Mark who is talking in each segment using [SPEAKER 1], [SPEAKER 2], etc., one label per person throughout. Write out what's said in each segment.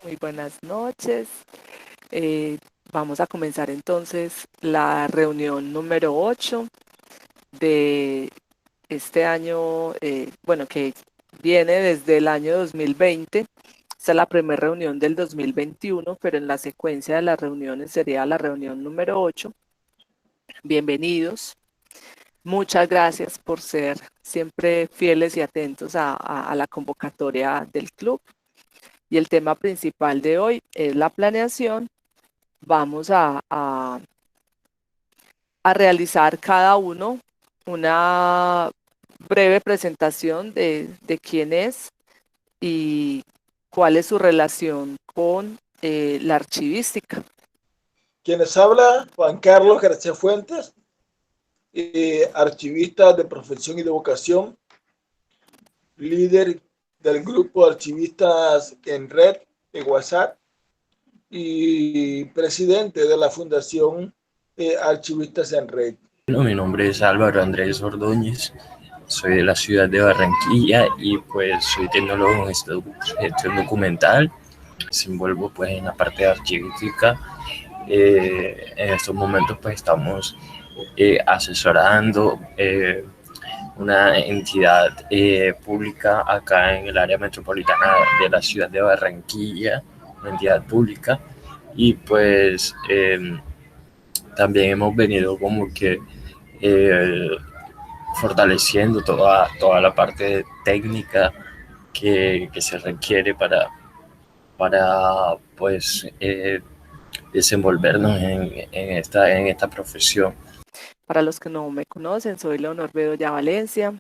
[SPEAKER 1] Muy buenas noches. Eh, Vamos a comenzar entonces la reunión número 8 de este año, bueno, que viene desde el año 2020. Esta es la primera reunión del 2021, pero en la secuencia de las reuniones sería la reunión número 8. Bienvenidos. Muchas gracias por ser siempre fieles y atentos a la convocatoria del club. Y el tema principal de hoy es la planeación. Vamos a realizar cada uno una breve presentación de quién es y cuál es su relación con la archivística.
[SPEAKER 2] Quienes habla, Juan Carlos García Fuentes, archivista de profesión y de vocación, líder del grupo de archivistas en red de WhatsApp y presidente de la Fundación Archivistas en Red.
[SPEAKER 3] Bueno, mi nombre es Álvaro Andrés Ordóñez, soy de la ciudad de Barranquilla y pues soy tecnólogo en gestión documental. Me envuelvo pues en la parte de archivística. En estos momentos pues estamos asesorando una entidad pública acá en el área metropolitana de la ciudad de Barranquilla, una entidad pública, y pues también hemos venido como que eh, fortaleciendo toda la parte técnica que se requiere para pues desenvolvernos en esta profesión.
[SPEAKER 1] Para los que no me conocen, soy Leonor Bedoya Valencia,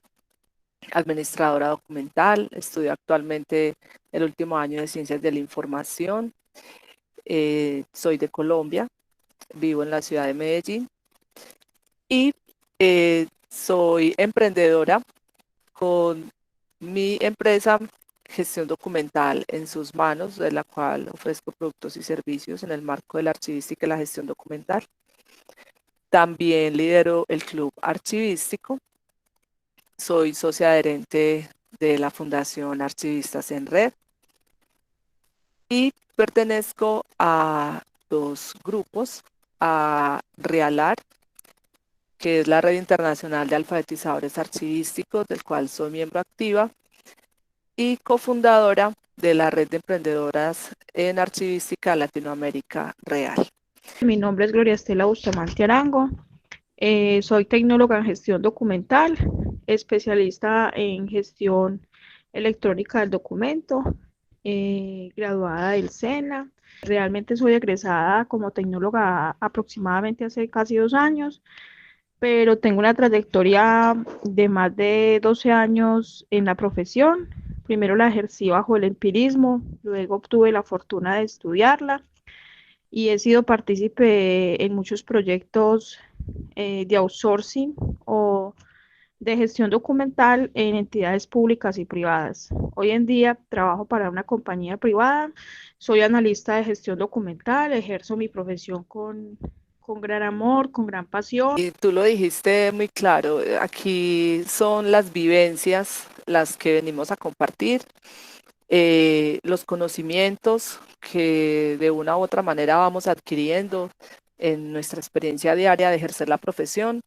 [SPEAKER 1] administradora documental. Estudio actualmente el último año de Ciencias de la Información. Soy de Colombia, vivo en la ciudad de Medellín y soy emprendedora con mi empresa Gestión Documental en sus manos, de la cual ofrezco productos y servicios en el marco de la archivística y la gestión documental. También lidero el Club Archivístico. Soy socia adherente de la Fundación Archivistas en Red y pertenezco a dos grupos, a REALAR, que es la Red Internacional de Alfabetizadores Archivísticos, del cual soy miembro activa, y cofundadora de la Red de Emprendedoras en Archivística Latinoamérica Real.
[SPEAKER 4] Mi nombre es Gloria Estela Bustamante Arango, soy tecnóloga en gestión documental, especialista en gestión electrónica del documento, graduada del SENA. Realmente soy egresada como tecnóloga aproximadamente hace casi 2 años, pero tengo una trayectoria de más de 12 años en la profesión. Primero la ejercí bajo el empirismo, luego obtuve la fortuna de estudiarla y he sido partícipe en muchos proyectos de outsourcing o de gestión documental en entidades públicas y privadas. Hoy en día trabajo para una compañía privada, soy analista de gestión documental, ejerzo mi profesión con gran amor, con gran pasión.
[SPEAKER 1] Y tú lo dijiste muy claro, aquí son las vivencias las que venimos a compartir, los conocimientos que de una u otra manera vamos adquiriendo en nuestra experiencia diaria de ejercer la profesión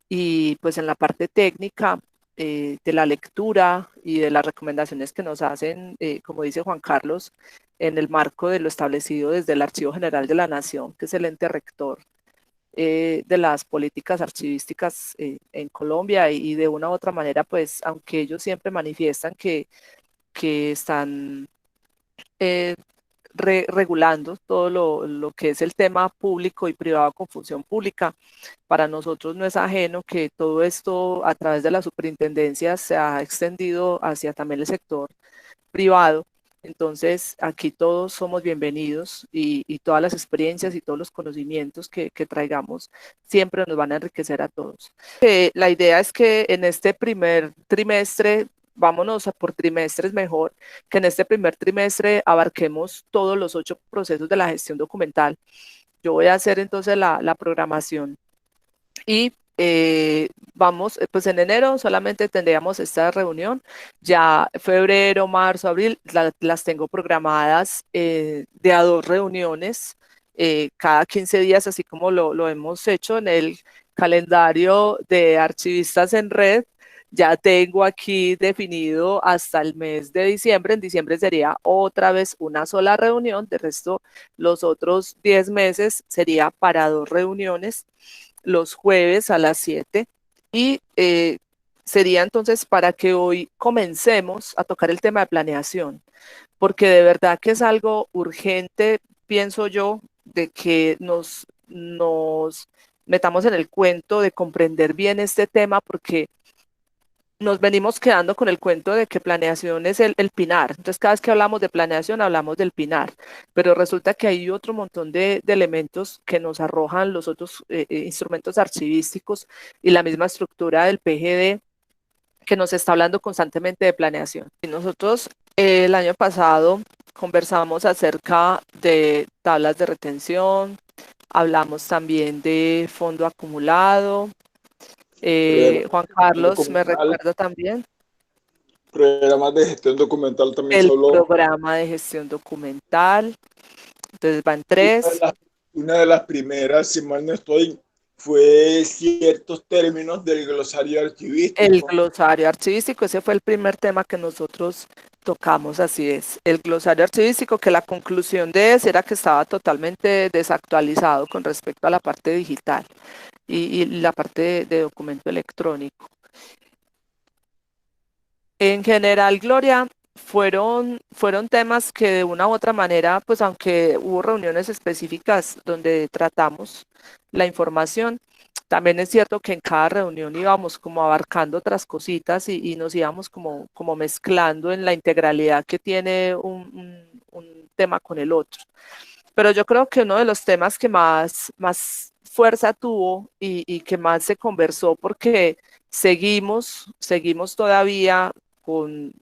[SPEAKER 1] y pues en la parte técnica de la lectura y de las recomendaciones que nos hacen, como dice Juan Carlos, en el marco de lo establecido desde el Archivo General de la Nación, que es el ente rector de las políticas archivísticas en Colombia y de una u otra manera, pues aunque ellos siempre manifiestan que están regulando todo lo que es el tema público y privado con función pública, para nosotros no es ajeno que todo esto a través de las superintendencias se ha extendido hacia también el sector privado. Entonces, aquí todos somos bienvenidos y todas las experiencias y todos los conocimientos que traigamos siempre nos van a enriquecer a todos. La idea es que en este primer trimestre, vámonos a por trimestres mejor, que en este primer trimestre abarquemos todos los 8 procesos de la gestión documental. Yo voy a hacer entonces la programación y pues en enero solamente tendríamos esta reunión. Ya febrero, marzo, abril las tengo programadas de a 2 reuniones cada 15 días, así como lo hemos hecho en el calendario de archivistas en red. Ya tengo aquí definido hasta el mes de diciembre. En diciembre sería otra vez una sola reunión. De resto, los otros 10 meses sería para 2 reuniones los jueves a las 7 y sería entonces para que hoy comencemos a tocar el tema de planeación, porque de verdad que es algo urgente, pienso yo, de que nos metamos en el cuento de comprender bien este tema, porque nos venimos quedando con el cuento de que planeación es el pinar. Entonces, cada vez que hablamos de planeación, hablamos del pinar, pero resulta que hay otro montón de elementos que nos arrojan los otros instrumentos archivísticos y la misma estructura del PGD que nos está hablando constantemente de planeación. Y nosotros el año pasado conversamos acerca de tablas de retención, hablamos también de fondo acumulado. Juan Carlos me recuerda también.
[SPEAKER 2] Programas de gestión documental también se
[SPEAKER 1] El
[SPEAKER 2] habló.
[SPEAKER 1] programa de gestión documental. Entonces van 3.
[SPEAKER 2] Una de las primeras, si mal no estoy, fue ciertos términos del glosario archivístico.
[SPEAKER 1] El glosario archivístico, ese fue el primer tema que nosotros tocamos, así es. El glosario archivístico, que la conclusión de ese era que estaba totalmente desactualizado con respecto a la parte digital y la parte de documento electrónico. En general, Gloria, fueron temas que de una u otra manera, pues aunque hubo reuniones específicas donde tratamos la información, también es cierto que en cada reunión íbamos como abarcando otras cositas y nos íbamos como mezclando en la integralidad que tiene un tema con el otro. Pero yo creo que uno de los temas que más fuerza tuvo y que más se conversó, porque seguimos todavía con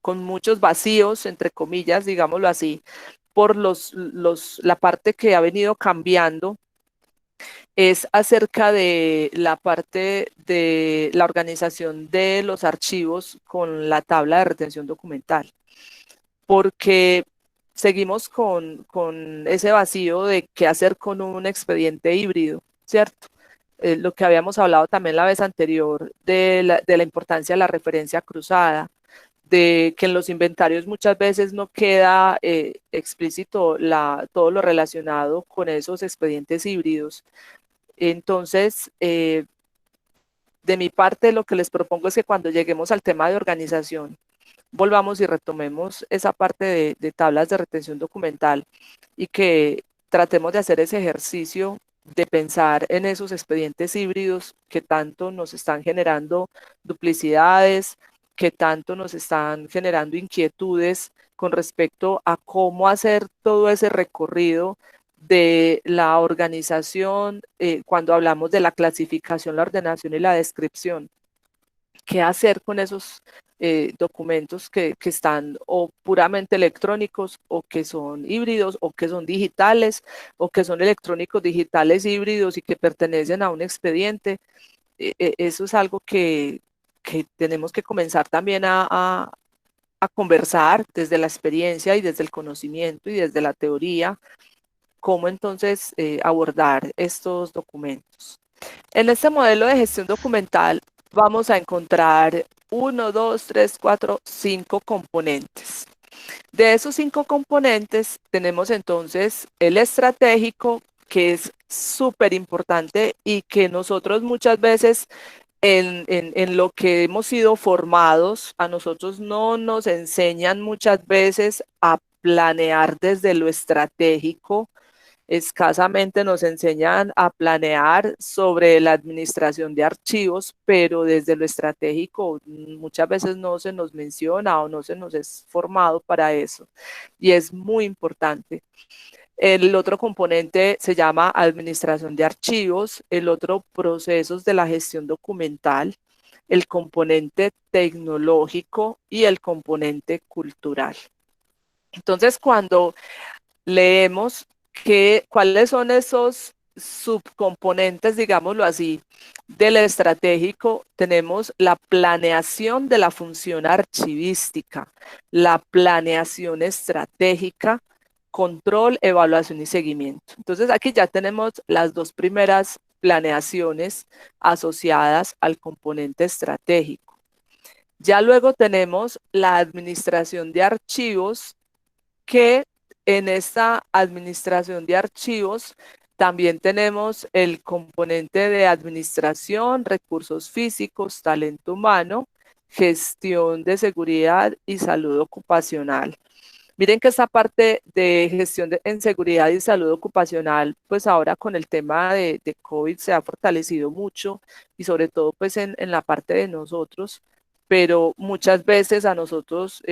[SPEAKER 1] muchos vacíos, entre comillas, digámoslo así, por la parte que ha venido cambiando, es acerca de la parte de la organización de los archivos con la tabla de retención documental, porque seguimos con ese vacío de qué hacer con un expediente híbrido, ¿cierto? Lo que habíamos hablado también la vez anterior de la importancia de la referencia cruzada, de que en los inventarios muchas veces no queda explícito todo lo relacionado con esos expedientes híbridos. Entonces, de mi parte, lo que les propongo es que cuando lleguemos al tema de organización, volvamos y retomemos esa parte de tablas de retención documental y que tratemos de hacer ese ejercicio de pensar en esos expedientes híbridos que tanto nos están generando duplicidades, que tanto nos están generando inquietudes con respecto a cómo hacer todo ese recorrido de la organización, cuando hablamos de la clasificación, la ordenación y la descripción. ¿Qué hacer con esos documentos que están o puramente electrónicos o que son híbridos o que son digitales o que son electrónicos, digitales, híbridos y que pertenecen a un expediente? Eso es algo que tenemos que comenzar también a conversar desde la experiencia y desde el conocimiento y desde la teoría, cómo entonces abordar estos documentos. En este modelo de gestión documental vamos a encontrar 1, 2, 3, 4, 5 componentes. De esos 5 componentes tenemos entonces el estratégico, que es súper importante y que nosotros muchas veces en lo que hemos sido formados, a nosotros no nos enseñan muchas veces a planear desde lo estratégico. Escasamente nos enseñan a planear sobre la administración de archivos, pero desde lo estratégico muchas veces no se nos menciona o no se nos es formado para eso. Y es muy importante. El otro componente se llama administración de archivos, el otro procesos de la gestión documental, el componente tecnológico y el componente cultural. Entonces, cuando leemos cuáles son esos subcomponentes, digámoslo así, del estratégico, tenemos la planeación de la función archivística, la planeación estratégica, control, evaluación y seguimiento. Entonces aquí ya tenemos las dos primeras planeaciones asociadas al componente estratégico. Ya luego tenemos la administración de archivos, que en esta administración de archivos también tenemos el componente de administración, recursos físicos, talento humano, gestión de seguridad y salud ocupacional. Miren que esta parte de gestión en seguridad y salud ocupacional, pues ahora con el tema de COVID se ha fortalecido mucho y sobre todo pues en la parte de nosotros, pero muchas veces a nosotros,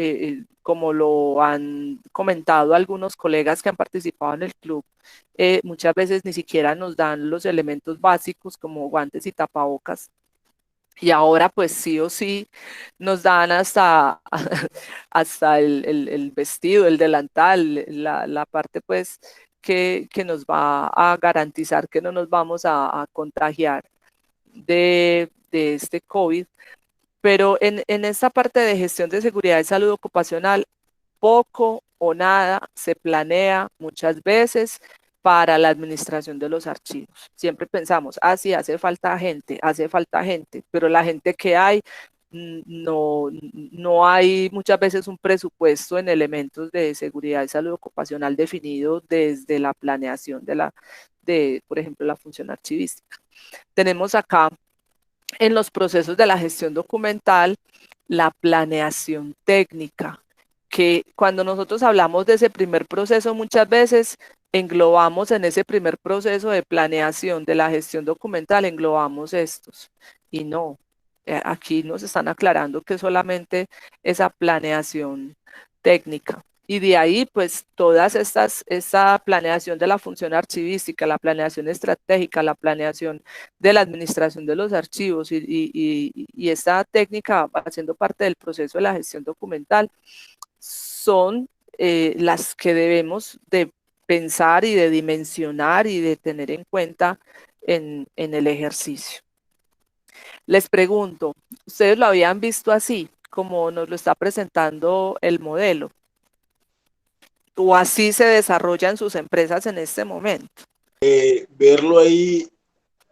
[SPEAKER 1] como lo han comentado algunos colegas que han participado en el club, muchas veces ni siquiera nos dan los elementos básicos como guantes y tapabocas. Y ahora pues sí o sí nos dan hasta, hasta el vestido, el delantal, la parte pues que nos va a garantizar que no nos vamos a contagiar de este COVID. Pero en esta parte de gestión de seguridad y salud ocupacional, poco o nada se planea muchas veces para la administración de los archivos. Siempre pensamos, sí, hace falta gente, pero la gente que hay, no hay muchas veces un presupuesto en elementos de seguridad y salud ocupacional definido desde la planeación por ejemplo, la función archivística. Tenemos acá en los procesos de la gestión documental la planeación técnica, que cuando nosotros hablamos de ese primer proceso, muchas veces englobamos en ese primer proceso de planeación de la gestión documental, englobamos estos. Y no, aquí nos están aclarando que solamente esa planeación técnica. Y de ahí, pues, esta planeación de la función archivística, la planeación estratégica, la planeación de la administración de los archivos y esta técnica haciendo parte del proceso de la gestión documental, son las que debemos de pensar y de dimensionar y de tener en cuenta en el ejercicio. Les pregunto, ¿ustedes lo habían visto así, como nos lo está presentando el modelo? ¿O así se desarrollan sus empresas en este momento?
[SPEAKER 2] Verlo ahí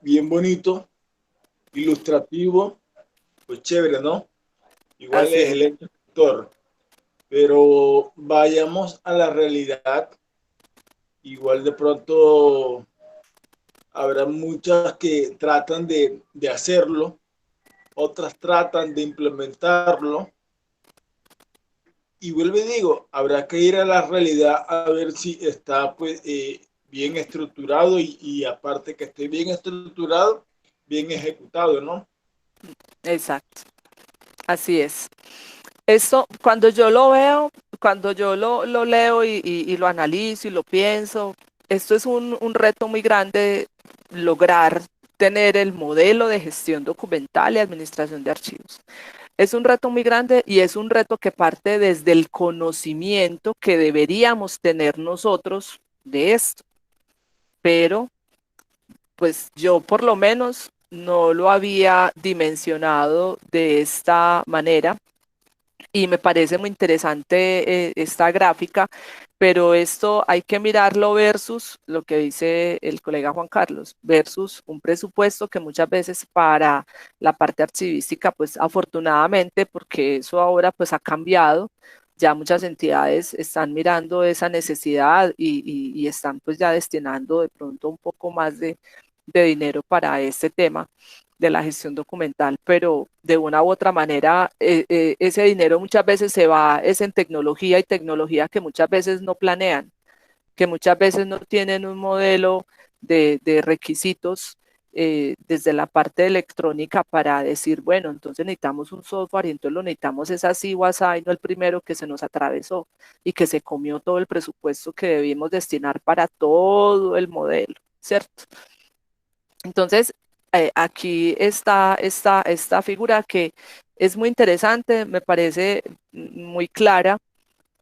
[SPEAKER 2] bien bonito, ilustrativo, pues chévere, ¿no? Igual
[SPEAKER 1] Así
[SPEAKER 2] es
[SPEAKER 1] es.
[SPEAKER 2] el sector, pero vayamos a la realidad. Igual de pronto habrá muchas que tratan de hacerlo, otras tratan de implementarlo. Y vuelvo y digo, habrá que ir a la realidad a ver si está pues, bien estructurado y aparte que esté bien estructurado, bien ejecutado, ¿no?
[SPEAKER 1] Exacto, así es. Esto, cuando yo lo veo, cuando yo lo leo y lo analizo y lo pienso, esto es un reto muy grande lograr tener el modelo de gestión documental y administración de archivos. Es un reto muy grande y es un reto que parte desde el conocimiento que deberíamos tener nosotros de esto. Pero, pues yo por lo menos no lo había dimensionado de esta manera. Y me parece muy interesante esta gráfica, pero esto hay que mirarlo versus lo que dice el colega Juan Carlos, versus un presupuesto que muchas veces para la parte archivística, pues afortunadamente, porque eso ahora pues ha cambiado, ya muchas entidades están mirando esa necesidad y están pues ya destinando de pronto un poco más de dinero para este tema de la gestión documental, pero de una u otra manera ese dinero muchas veces se va es en tecnología y tecnología que muchas veces no planean, que muchas veces no tienen un modelo de requisitos desde la parte electrónica para decir, bueno, entonces necesitamos un software y entonces lo necesitamos es así o así, no el primero que se nos atravesó y que se comió todo el presupuesto que debimos destinar para todo el modelo, ¿cierto? Entonces, aquí está esta figura que es muy interesante, me parece muy clara,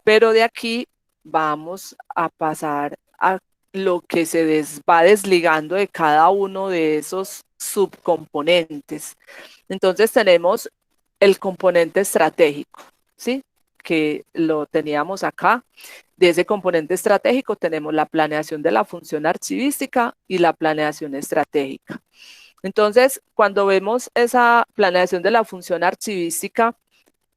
[SPEAKER 1] pero de aquí vamos a pasar a lo que va desligando de cada uno de esos subcomponentes. Entonces tenemos el componente estratégico, ¿sí? Que lo teníamos acá. De ese componente estratégico tenemos la planeación de la función archivística y la planeación estratégica. Entonces, cuando vemos esa planeación de la función archivística,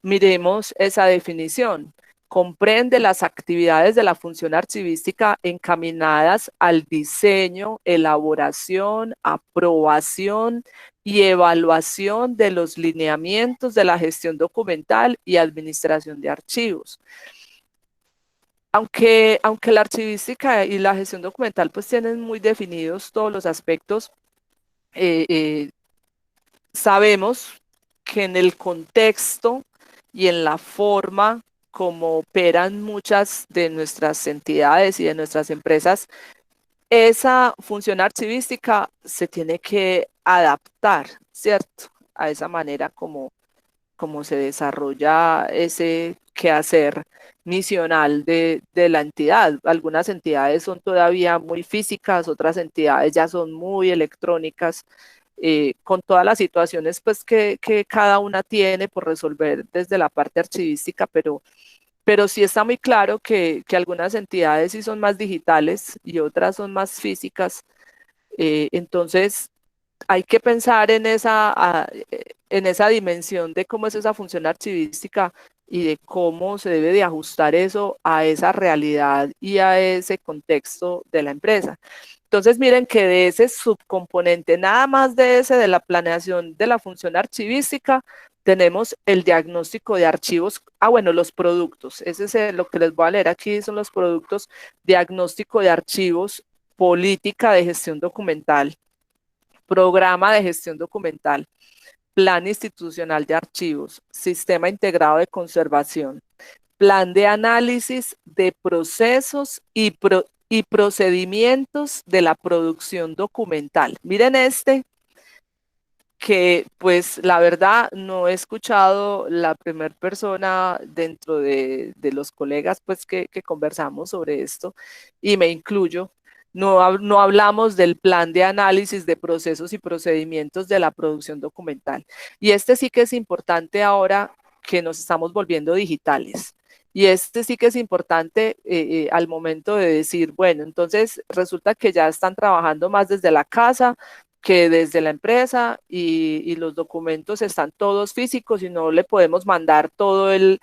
[SPEAKER 1] miremos esa definición. Comprende las actividades de la función archivística encaminadas al diseño, elaboración, aprobación y evaluación de los lineamientos de la gestión documental y administración de archivos. Aunque la archivística y la gestión documental pues tienen muy definidos todos los aspectos, sabemos que en el contexto y en la forma como operan muchas de nuestras entidades y de nuestras empresas, esa función archivística se tiene que adaptar, ¿cierto? A esa manera como se desarrolla ese quehacer misional de la entidad. Algunas entidades son todavía muy físicas, otras entidades ya son muy electrónicas, con todas las situaciones pues, que cada una tiene por resolver desde la parte archivística, pero sí está muy claro que algunas entidades sí son más digitales y otras son más físicas. Entonces, hay que pensar en esa dimensión de cómo es esa función archivística y de cómo se debe de ajustar eso a esa realidad y a ese contexto de la empresa. Entonces, miren que de ese subcomponente, nada más de ese de la planeación de la función archivística, tenemos el diagnóstico de archivos, bueno, los productos, ese es lo que les voy a leer aquí, son los productos: diagnóstico de archivos, política de gestión documental, programa de gestión documental, plan institucional de archivos, sistema integrado de conservación, plan de análisis de procesos y procedimientos de la producción documental. Miren que pues la verdad no he escuchado la primera persona dentro de los colegas pues que conversamos sobre esto, y me incluyo. No hablamos del plan de análisis de procesos y procedimientos de la producción documental. Y este sí que es importante ahora que nos estamos volviendo digitales. Y este sí que es importante al momento de decir, bueno, entonces resulta que ya están trabajando más desde la casa que desde la empresa, y los documentos están todos físicos y no le podemos mandar todo el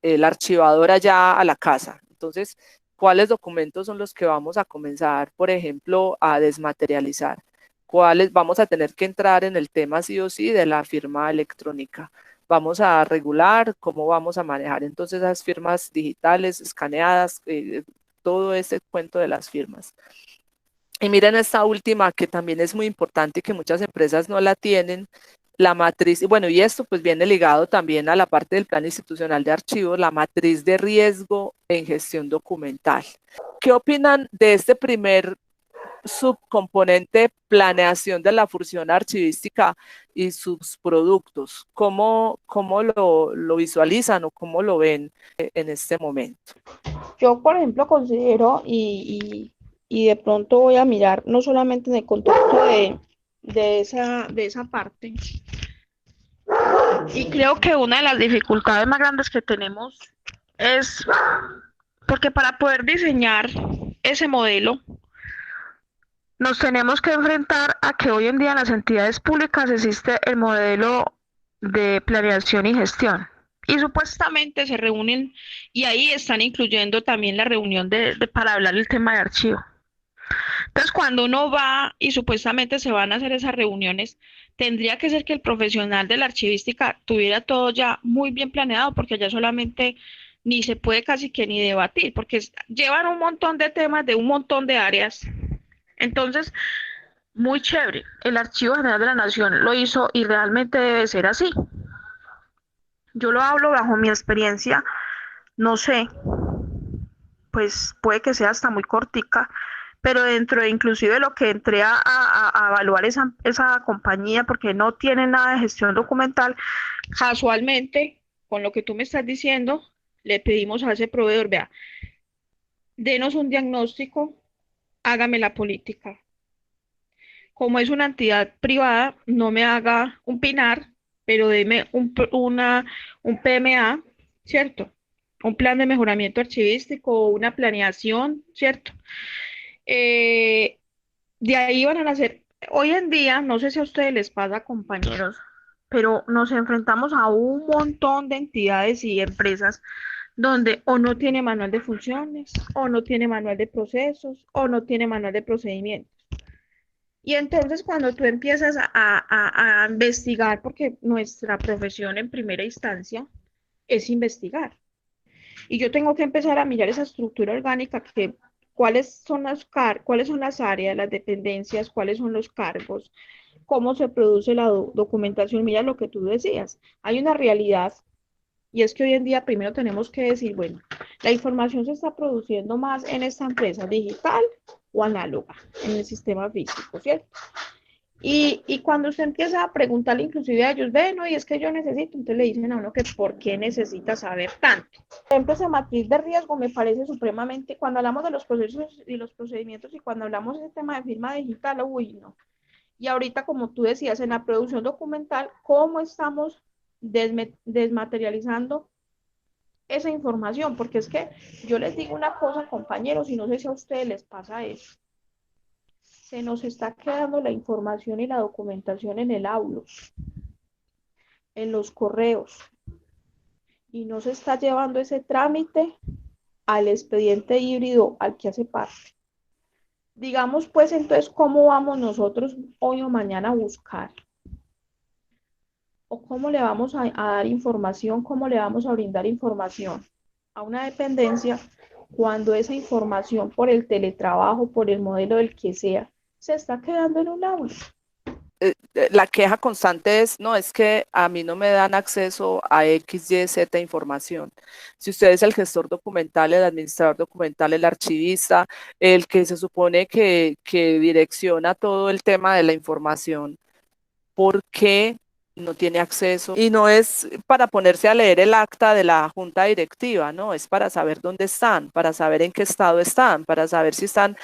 [SPEAKER 1] archivador allá a la casa. Entonces, ¿cuáles documentos son los que vamos a comenzar, por ejemplo, a desmaterializar? ¿Cuáles vamos a tener que entrar en el tema sí o sí de la firma electrónica? Vamos a regular cómo vamos a manejar entonces esas firmas digitales, escaneadas, todo ese cuento de las firmas. Y miren esta última que también es muy importante y que muchas empresas no la tienen, la matriz. Bueno, y esto pues viene ligado también a la parte del plan institucional de archivos, la matriz de riesgo en gestión documental. ¿Qué opinan de este primer subcomponente, planeación de la función archivística y sus productos? ¿Cómo lo visualizan o cómo lo ven en este momento?
[SPEAKER 4] Yo, por ejemplo, considero y de pronto voy a mirar no solamente en el contexto de esa parte, y creo que una de las dificultades más grandes que tenemos es porque para poder diseñar ese modelo nos tenemos que enfrentar a que hoy en día en las entidades públicas existe el modelo de planeación y gestión. Y supuestamente se reúnen y ahí están incluyendo también la reunión para hablar el tema de archivo. Entonces, cuando uno va y supuestamente se van a hacer esas reuniones, tendría que ser que el profesional de la archivística tuviera todo ya muy bien planeado, porque ya solamente ni se puede casi que ni debatir, porque llevan un montón de temas de un montón de áreas. Entonces, muy chévere. El Archivo General de la Nación lo hizo y realmente debe ser así. Yo lo hablo bajo mi experiencia, no sé, pues puede que sea hasta muy cortica, pero dentro de inclusive lo que entré a evaluar esa compañía, porque no tiene nada de gestión documental, casualmente, con lo que tú me estás diciendo, le pedimos a ese proveedor, vea, denos un diagnóstico, hágame la política. Como es una entidad privada, no me haga un PINAR, pero deme un PMA, ¿cierto? Un plan de mejoramiento archivístico, una planeación, ¿cierto? Eh, de ahí van a nacer. Hoy en día, no sé si a ustedes les pasa, compañeros, pero nos enfrentamos a un montón de entidades y empresas donde o no tiene manual de funciones, o no tiene manual de procesos, o no tiene manual de procedimientos. Y entonces cuando tú empiezas a investigar, porque nuestra profesión en primera instancia es investigar, y yo tengo que empezar a mirar esa estructura orgánica, que cuáles son las áreas, las dependencias, cuáles son los cargos, cómo se produce la documentación. Mira lo que tú decías, hay una realidad, y es que hoy en día primero tenemos que decir, bueno, la información se está produciendo más en esta empresa digital o análoga, en el sistema físico, ¿cierto? Y cuando usted empieza a preguntarle inclusive a ellos, ven, no, y es que yo necesito, entonces le dicen a uno que por qué necesita saber tanto. Por ejemplo, esa matriz de riesgo me parece supremamente, cuando hablamos de los procesos y los procedimientos y cuando hablamos de tema de firma digital, uy, no. Y ahorita, como tú decías, en la producción documental, ¿cómo estamos desmaterializando esa información? Porque es que yo les digo una cosa, compañeros, y no sé si a ustedes les pasa eso. Se nos está quedando la información y la documentación en el aula, en los correos, y no se está llevando ese trámite al expediente híbrido al que hace parte. Digamos, pues, entonces, ¿cómo vamos nosotros hoy o mañana a buscar? ¿O cómo le vamos a dar información, cómo le vamos a brindar información a una dependencia cuando esa información por el teletrabajo, por el modelo del que sea, se está quedando en un aula?
[SPEAKER 1] La queja constante es, no, es que a mí no me dan acceso a X, Y, Z información. Si usted es el gestor documental, el administrador documental, el archivista, el que se supone que direcciona todo el tema de la información, ¿por qué no tiene acceso? Y no es para ponerse a leer el acta de la junta directiva, no, es para saber dónde están, para saber en qué estado están, para saber si están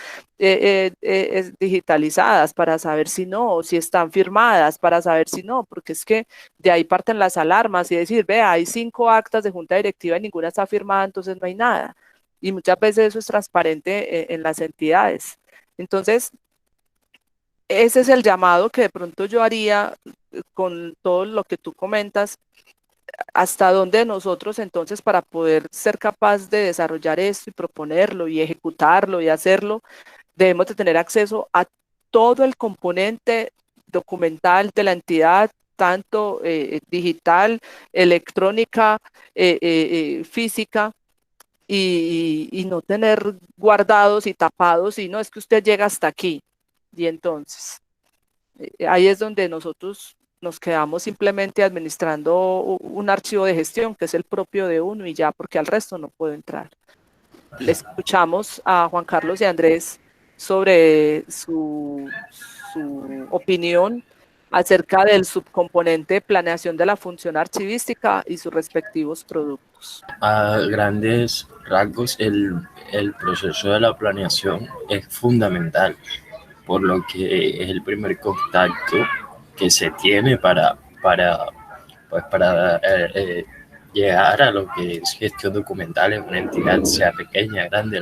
[SPEAKER 1] digitalizadas, para saber si no, o si están firmadas, para saber si no, porque es que de ahí parten las alarmas y decir, vea, hay 5 actas de junta directiva y ninguna está firmada, entonces no hay nada. Y muchas veces eso es transparente en las entidades. Entonces, ese es el llamado que de pronto yo haría con todo lo que tú comentas, hasta dónde nosotros entonces para poder ser capaz de desarrollar esto y proponerlo y ejecutarlo y hacerlo, debemos de tener acceso a todo el componente documental de la entidad, tanto digital, electrónica, física, y no tener guardados y tapados, y no es que usted llega hasta aquí. Y entonces, ahí es donde nosotros nos quedamos simplemente administrando un archivo de gestión, que es el propio de uno y ya, porque al resto no puedo entrar. Le escuchamos a Juan Carlos y Andrés sobre su opinión acerca del subcomponente de planeación de la función archivística y sus respectivos productos.
[SPEAKER 3] A grandes rasgos, el proceso de la planeación es fundamental, por lo que es el primer contacto que se tiene para llegar a lo que es gestión documental en una entidad, sea pequeña, grande,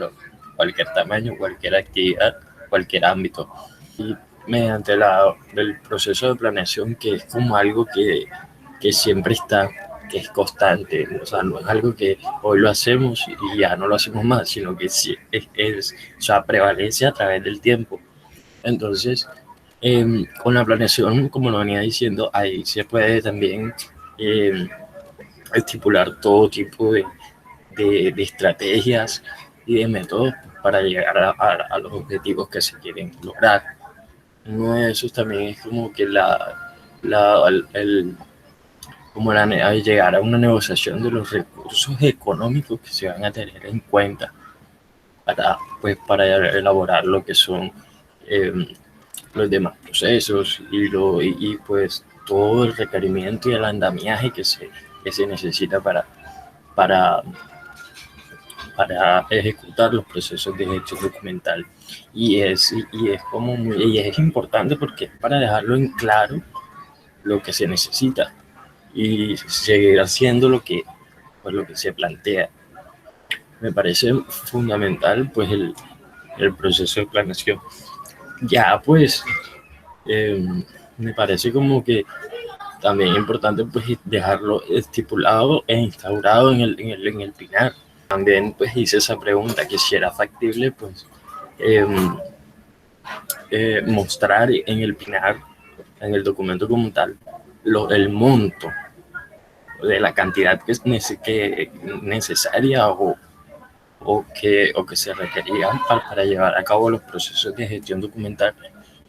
[SPEAKER 3] cualquier tamaño, cualquier actividad, cualquier ámbito. Y mediante el proceso de planeación, que es como algo que siempre está, que es constante, o sea, no es algo que hoy lo hacemos y ya no lo hacemos más, sino que o sea, prevalece a través del tiempo. Entonces, con la planeación, como lo venía diciendo, ahí se puede también estipular todo tipo de estrategias y de métodos para llegar a los objetivos que se quieren lograr. Uno de esos también es como que llegar a una negociación de los recursos económicos que se van a tener en cuenta para elaborar lo que son los demás procesos y pues todo el requerimiento y el andamiaje que se necesita para para ejecutar los procesos de gestión documental. Y es importante porque es para dejarlo en claro lo que se necesita y seguir haciendo lo que se plantea. Me parece fundamental pues el proceso de planeación. Ya pues me parece como que también es importante pues dejarlo estipulado e instaurado en el PINAR. También pues hice esa pregunta, que si era factible pues mostrar en el PINAR, en el documento como tal, el monto de la cantidad que es necesaria o que se requería para llevar a cabo los procesos de gestión documental.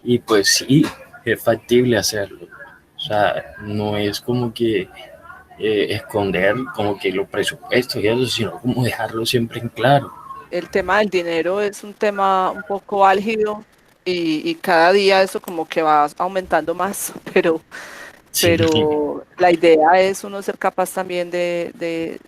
[SPEAKER 3] Y pues sí, es factible hacerlo. O sea, no es como que esconder como que los presupuestos y eso, sino como dejarlo siempre en claro.
[SPEAKER 1] El tema del dinero es un tema un poco álgido y cada día eso como que va aumentando más,
[SPEAKER 3] Sí,
[SPEAKER 1] pero la idea es uno ser capaz también de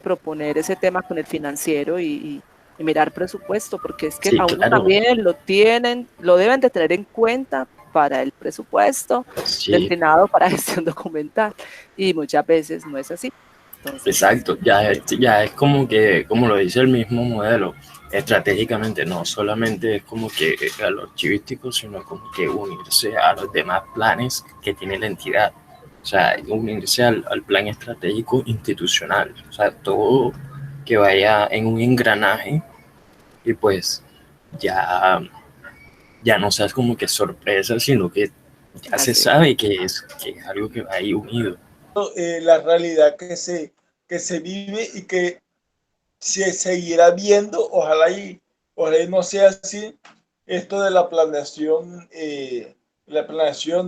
[SPEAKER 1] proponer ese tema con el financiero y mirar presupuesto, porque es que
[SPEAKER 3] sí,
[SPEAKER 1] a uno
[SPEAKER 3] claro.
[SPEAKER 1] también lo deben de tener en cuenta para el presupuesto
[SPEAKER 3] Sí,
[SPEAKER 1] destinado para gestión documental y muchas veces no es así. Entonces,
[SPEAKER 3] exacto. Ya es como que, como lo dice el mismo modelo, estratégicamente no solamente es como que a lo archivístico, sino como que unirse a los demás planes que tiene la entidad. O sea, unirse al plan estratégico institucional. O sea, todo que vaya en un engranaje y pues ya, ya no seas como que sorpresa, sino que ya se
[SPEAKER 1] así.
[SPEAKER 3] sabe que es algo que va ahí unido.
[SPEAKER 2] La realidad que se vive y que se seguirá viendo, ojalá y no sea así, esto de la planeación de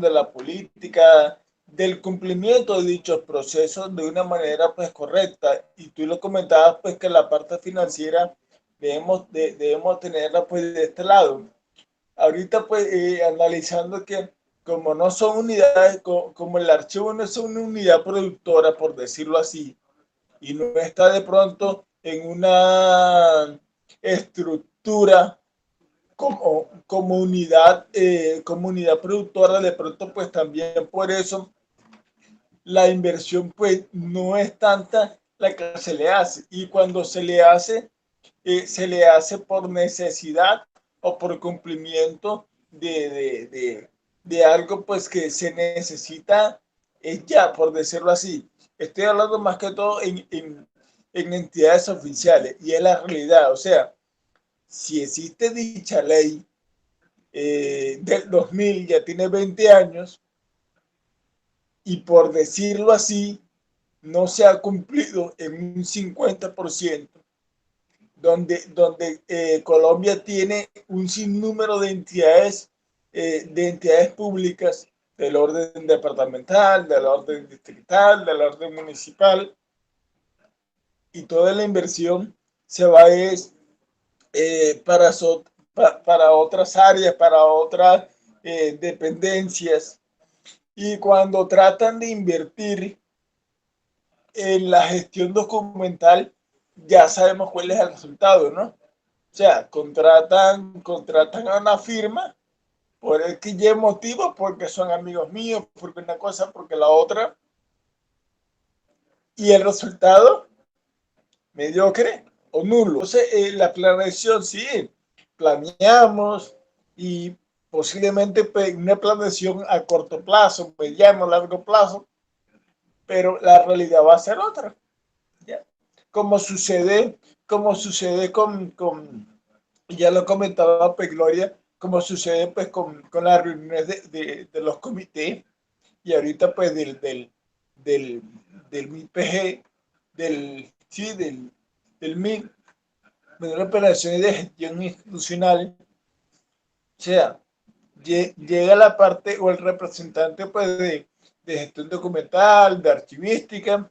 [SPEAKER 2] la política, del cumplimiento de dichos procesos de una manera pues correcta. Y tú lo comentabas pues que la parte financiera debemos tenerla pues de este lado. Ahorita pues analizando que como no son unidades, como el archivo no es una unidad productora, por decirlo así, y no está de pronto en una estructura como unidad productora, de pronto pues también por eso la inversión pues no es tanta la que se le hace, y cuando se le hace por necesidad o por cumplimiento de algo pues que se necesita ya, por decirlo así. Estoy hablando más que todo en entidades oficiales, y es la realidad. O sea, si existe dicha ley del 2000, ya tiene 20 años, y por decirlo así, no se ha cumplido en un 50%, donde Colombia tiene un sinnúmero de entidades públicas del orden departamental, del orden distrital, del orden municipal, y toda la inversión se va para, para otras áreas, para otras dependencias. Y cuando tratan de invertir en la gestión documental, ya sabemos cuál es el resultado, ¿no? O sea, contratan a una firma por el que ya motivo, porque son amigos míos, porque una cosa, porque la otra, y el resultado mediocre o nulo. Entonces, la planeación, sí, planeamos y posiblemente pues, una planeación a corto plazo, mediano, largo plazo, pero la realidad va a ser otra. ¿Ya? Como sucede ya lo comentaba pues Gloria, como sucede pues con las reuniones de los comités, y ahorita pues del MIPG, sí, del MIP, de operaciones de gestión institucional. O sea, llega la parte o el representante pues de gestión documental, de archivística,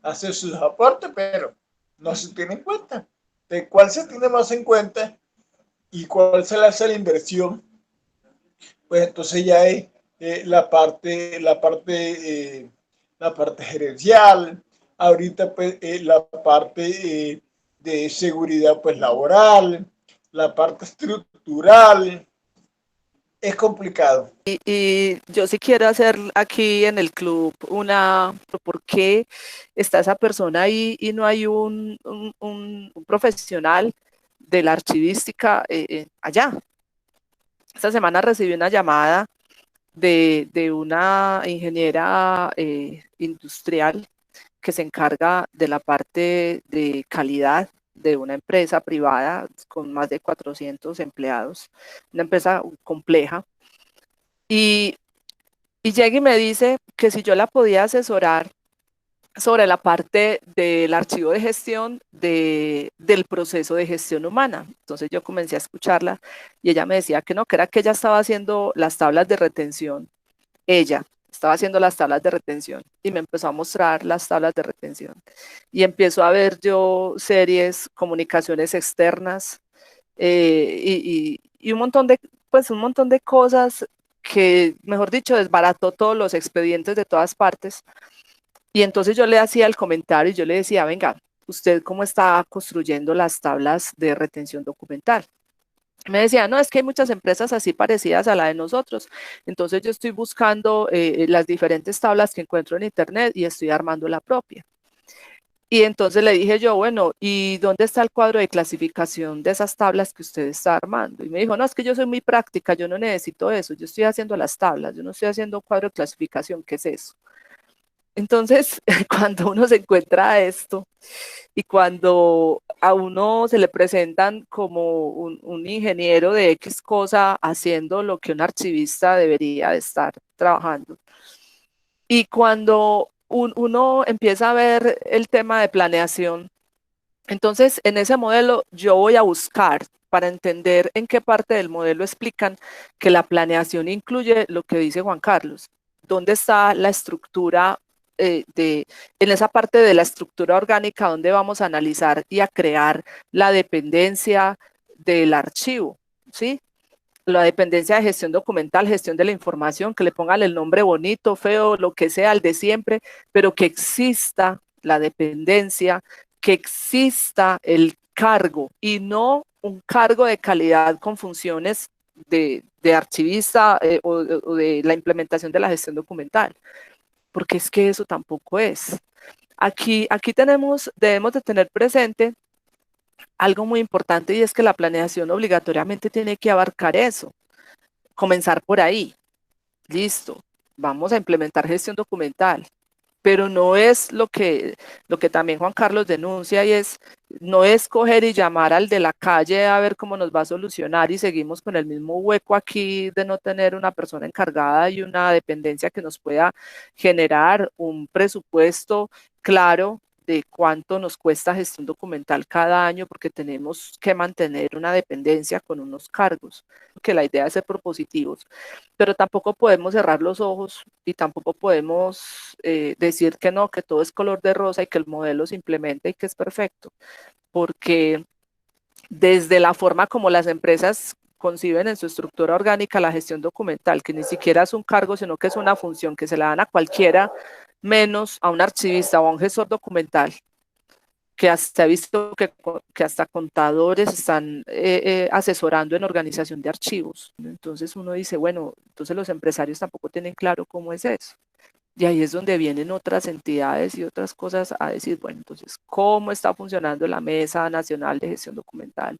[SPEAKER 2] hace sus aportes, pero no se tiene en cuenta. ¿De cuál se tiene más en cuenta y cuál se le hace la inversión? Pues entonces ya es la parte gerencial, ahorita pues, la parte de seguridad pues laboral, la parte estructural. Es complicado.
[SPEAKER 1] Y yo sí quiero hacer aquí en el club ¿por qué está esa persona ahí y no hay un profesional de la archivística allá? Esta semana recibí una llamada de una ingeniera industrial que se encarga de la parte de calidad de una empresa privada con más de 400 empleados, una empresa compleja, y llega y me dice que si yo la podía asesorar sobre la parte del archivo de gestión del proceso de gestión humana. Entonces yo comencé a escucharla y ella me decía que no, que era que ella estaba haciendo las tablas de retención. Ella estaba haciendo las tablas de retención y me empezó a mostrar las tablas de retención. Y empiezo a ver yo series, comunicaciones externas y un montón de cosas que, mejor dicho, desbarató todos los expedientes de todas partes. Y entonces yo le hacía el comentario y yo le decía, venga, ¿usted cómo está construyendo las tablas de retención documental? Me decía, no, es que hay muchas empresas así parecidas a la de nosotros. Entonces yo estoy buscando las diferentes tablas que encuentro en internet y estoy armando la propia. Y entonces le dije yo, bueno, ¿y dónde está el cuadro de clasificación de esas tablas que usted está armando? Y me dijo, no, es que yo soy muy práctica, yo no necesito eso, yo estoy haciendo las tablas, yo no estoy haciendo un cuadro de clasificación, ¿qué es eso? Entonces, cuando uno se encuentra esto y cuando a uno se le presentan como un ingeniero de X cosa haciendo lo que un archivista debería de estar trabajando, y cuando uno empieza a ver el tema de planeación, entonces en ese modelo yo voy a buscar para entender en qué parte del modelo explican que la planeación incluye lo que dice Juan Carlos. ¿Dónde está la estructura en esa parte de la estructura orgánica donde vamos a analizar y a crear la dependencia del archivo? ¿Sí? La dependencia de gestión documental, gestión de la información, que le pongan el nombre bonito, feo, lo que sea, el de siempre, pero que exista la dependencia, que exista el cargo y no un cargo de calidad con funciones de archivista o de la implementación de la gestión documental, porque es que eso tampoco es. Aquí debemos de tener presente algo muy importante, y es que la planeación obligatoriamente tiene que abarcar eso. Comenzar por ahí. Listo. Vamos a implementar gestión documental. Pero no es lo que también Juan Carlos denuncia, y no es coger y llamar al de la calle a ver cómo nos va a solucionar y seguimos con el mismo hueco aquí de no tener una persona encargada y una dependencia que nos pueda generar un presupuesto claro de cuánto nos cuesta gestión documental cada año, porque tenemos que mantener una dependencia con unos cargos, que la idea es ser propositivos, pero tampoco podemos cerrar los ojos y tampoco podemos decir que no, que todo es color de rosa y que el modelo se implementa y que es perfecto, porque desde la forma como las empresas conciben en su estructura orgánica la gestión documental, que ni siquiera es un cargo, sino que es una función que se la dan a cualquiera, menos a un archivista o a un gestor documental, que hasta he visto que hasta contadores están asesorando en organización de archivos. Entonces uno dice, bueno, entonces los empresarios tampoco tienen claro cómo es eso. Y ahí es donde vienen otras entidades y otras cosas a decir, bueno, entonces, ¿cómo está funcionando la Mesa Nacional de Gestión Documental?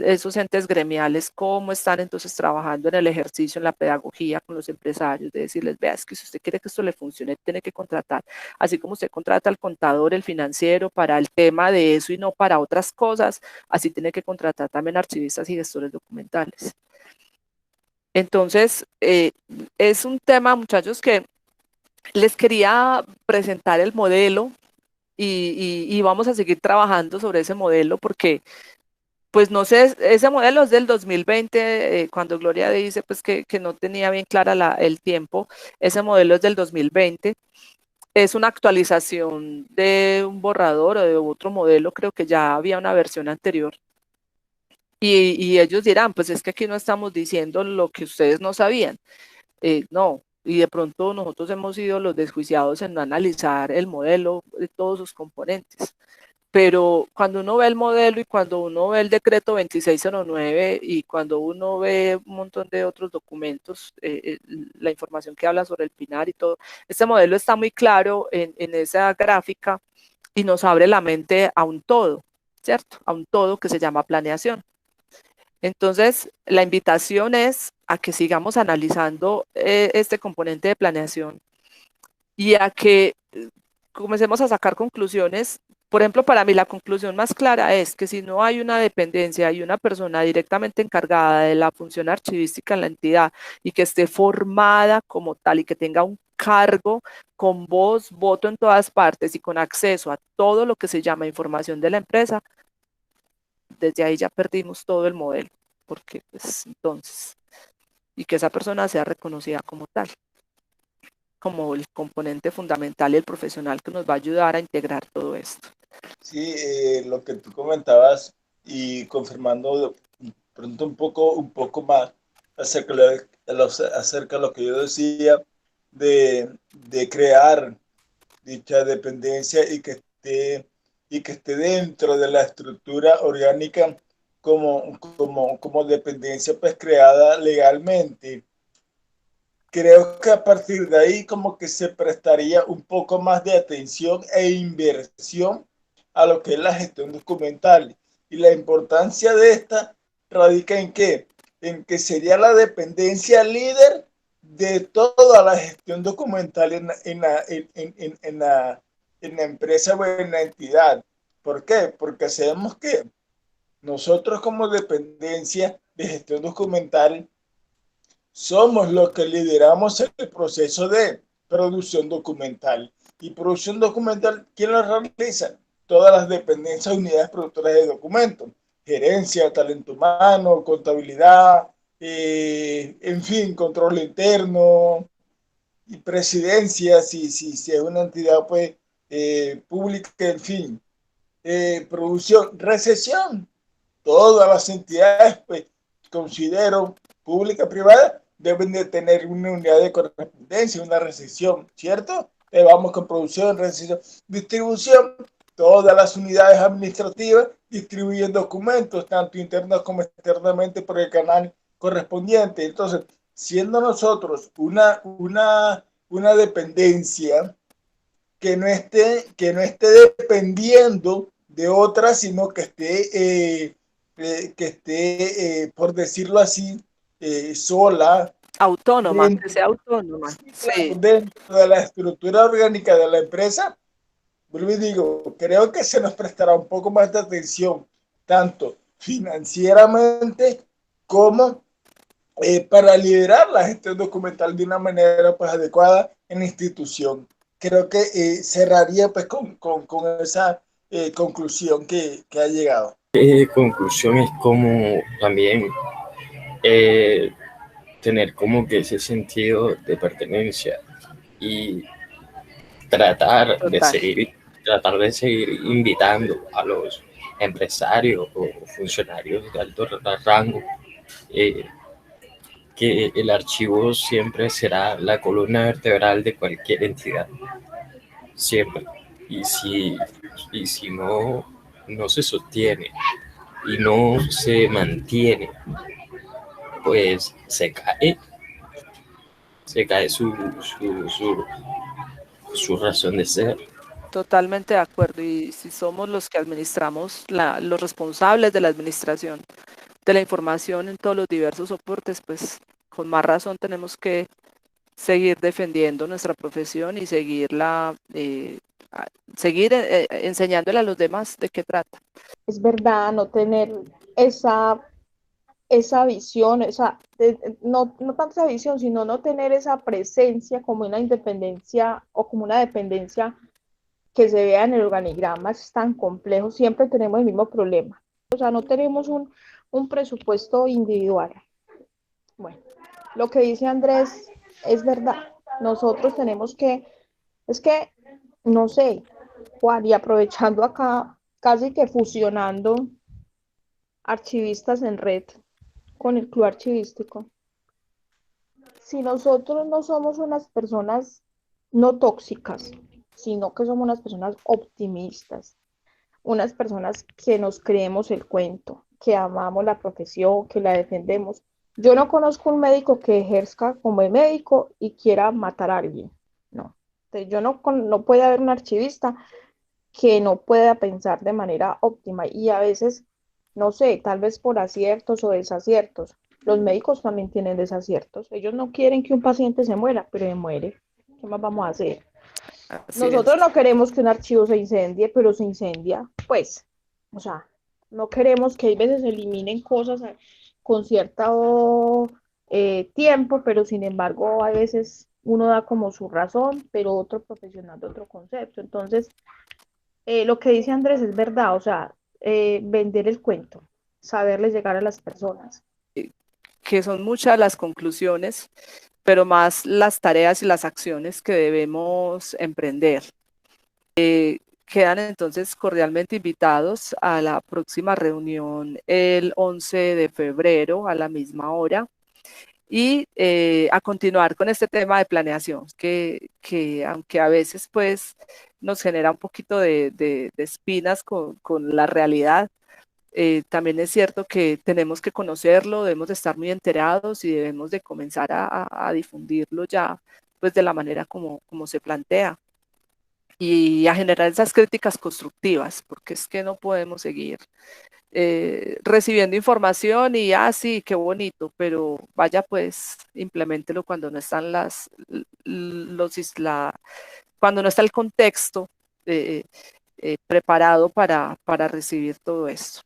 [SPEAKER 1] Esos entes gremiales, cómo están entonces trabajando en el ejercicio, en la pedagogía con los empresarios, de decirles, vea, es que si usted quiere que esto le funcione, tiene que contratar, así como usted contrata al contador, el financiero, para el tema de eso y no para otras cosas, así tiene que contratar también archivistas y gestores documentales. Entonces, es un tema, muchachos, que les quería presentar el modelo y vamos a seguir trabajando sobre ese modelo, porque pues no sé, ese modelo es del 2020, cuando Gloria dice pues que no tenía bien clara el tiempo. Ese modelo es del 2020, es una actualización de un borrador o de otro modelo, creo que ya había una versión anterior. Y ellos dirán, pues es que aquí no estamos diciendo lo que ustedes no sabían. No, y de pronto nosotros hemos sido los desjuiciados en no analizar el modelo de todos sus componentes. pero cuando uno ve el modelo y cuando uno ve el decreto 2609 y cuando uno ve un montón de otros documentos, la información que habla sobre el PINAR y todo, este modelo está muy claro en esa gráfica y nos abre la mente a un todo, ¿cierto? A un todo que se llama planeación. Entonces, la invitación es a que sigamos analizando este componente de planeación y a que comencemos a sacar conclusiones. Por ejemplo, para mí la conclusión más clara es que si no hay una dependencia y una persona directamente encargada de la función archivística en la entidad y que esté formada como tal y que tenga un cargo con voz, voto en todas partes y con acceso a todo lo que se llama información de la empresa, desde ahí ya perdimos todo el modelo, porque pues entonces, y que esa persona sea reconocida como tal, como el componente fundamental y el profesional que nos va a ayudar a integrar todo esto.
[SPEAKER 2] Sí, lo que tú comentabas y confirmando pronto un poco más acerca de lo que yo decía de crear dicha dependencia y que esté dentro de la estructura orgánica como dependencia pues creada legalmente. Creo que a partir de ahí como que se prestaría un poco más de atención e inversión a lo que es la gestión documental. Y la importancia de esta radica en qué? En que sería la dependencia líder de toda la gestión documental en la empresa o en la entidad. ¿Por qué? Porque sabemos que nosotros como dependencia de gestión documental somos los que lideramos el proceso de producción documental. Y producción documental, ¿quién lo realiza? Todas las dependencias, unidades productoras de documentos, gerencia, talento humano, contabilidad, en fin, control interno y presidencia, si es una entidad pues, pública, en fin, producción, recesión, todas las entidades, pues, considero, pública, privada, deben de tener una unidad de correspondencia, una recepción, ¿cierto? Vamos con producción, recepción, distribución, todas las unidades administrativas distribuyen documentos, tanto internos como externamente por el canal correspondiente. Entonces, siendo nosotros una dependencia que no esté dependiendo de otras, sino que esté por decirlo así, sola,
[SPEAKER 1] Autónoma, que
[SPEAKER 2] dentro,
[SPEAKER 1] sea autónoma, sí.
[SPEAKER 2] dentro de la estructura orgánica de la empresa. Vuelvo y digo, creo que se nos prestará un poco más de atención, tanto financieramente como para liderar la gestión documental de una manera pues, adecuada en la institución. Creo que cerraría pues, con esa conclusión que ha llegado.
[SPEAKER 3] Conclusión es como también eh, tener como que ese sentido de pertenencia y
[SPEAKER 1] Total.
[SPEAKER 3] tratar de seguir invitando a los empresarios o funcionarios de alto rango, eh, que el archivo siempre será la columna vertebral de cualquier entidad, siempre. Y si, y si no se sostiene y no se mantiene, pues se cae su razón de ser.
[SPEAKER 1] Totalmente de acuerdo. Y si somos los que administramos, los responsables de la administración de la información en todos los diversos soportes, pues con más razón tenemos que seguir defendiendo nuestra profesión y seguir enseñándole a los demás de qué trata.
[SPEAKER 4] Es verdad, no tener esa visión, no tanto esa visión, sino no tener esa presencia como una independencia o como una dependencia que se vea en el organigrama es tan complejo, siempre tenemos el mismo problema. O sea, no tenemos un presupuesto individual. Bueno, lo que dice Andrés es verdad. Nosotros tenemos es que, no sé, Juan, y aprovechando acá, casi que fusionando archivistas en red con el club archivístico. Si nosotros no somos unas personas no tóxicas, sino que somos unas personas optimistas, unas personas que nos creemos el cuento, que amamos la profesión, que la defendemos. Yo no conozco un médico que ejerza como médico y quiera matar a alguien, no. Entonces, no puede haber un archivista que no pueda pensar de manera óptima y a veces, no sé, tal vez por aciertos o desaciertos. Los médicos también tienen desaciertos. Ellos no quieren que un paciente se muera, pero se muere. ¿Qué más vamos a hacer?
[SPEAKER 1] Así es.
[SPEAKER 4] Nosotros no queremos que un archivo se incendie, pero se incendia, pues, o sea, no queremos que a veces se eliminen cosas con cierto tiempo, pero sin embargo a veces uno da como su razón, pero otro profesional de otro concepto. Entonces, lo que dice Andrés es verdad, o sea, vender el cuento, saberle llegar a las personas.
[SPEAKER 1] Que son muchas las conclusiones, pero más las tareas y las acciones que debemos emprender. Quedan entonces cordialmente invitados a la próxima reunión el 11 de febrero a la misma hora y a continuar con este tema de planeación, que aunque a veces pues nos genera un poquito de espinas con la realidad, también es cierto que tenemos que conocerlo, debemos de estar muy enterados y debemos de comenzar a difundirlo ya pues de la manera como se plantea y a generar esas críticas constructivas, porque es que no podemos seguir recibiendo información y sí, qué bonito, pero vaya pues, implementelo cuando no están cuando no está el contexto preparado para recibir todo esto.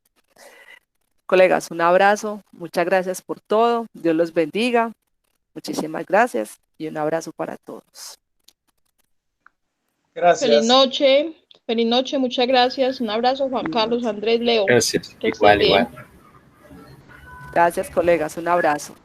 [SPEAKER 1] Colegas, un abrazo, muchas gracias por todo, Dios los bendiga, muchísimas gracias y un abrazo para todos.
[SPEAKER 2] Gracias.
[SPEAKER 4] Feliz noche, muchas gracias, un abrazo Juan Carlos, Andrés, Leo.
[SPEAKER 3] Gracias,
[SPEAKER 4] Que estés
[SPEAKER 3] igual,
[SPEAKER 4] bien.
[SPEAKER 3] igual.
[SPEAKER 1] Gracias, colegas, un abrazo.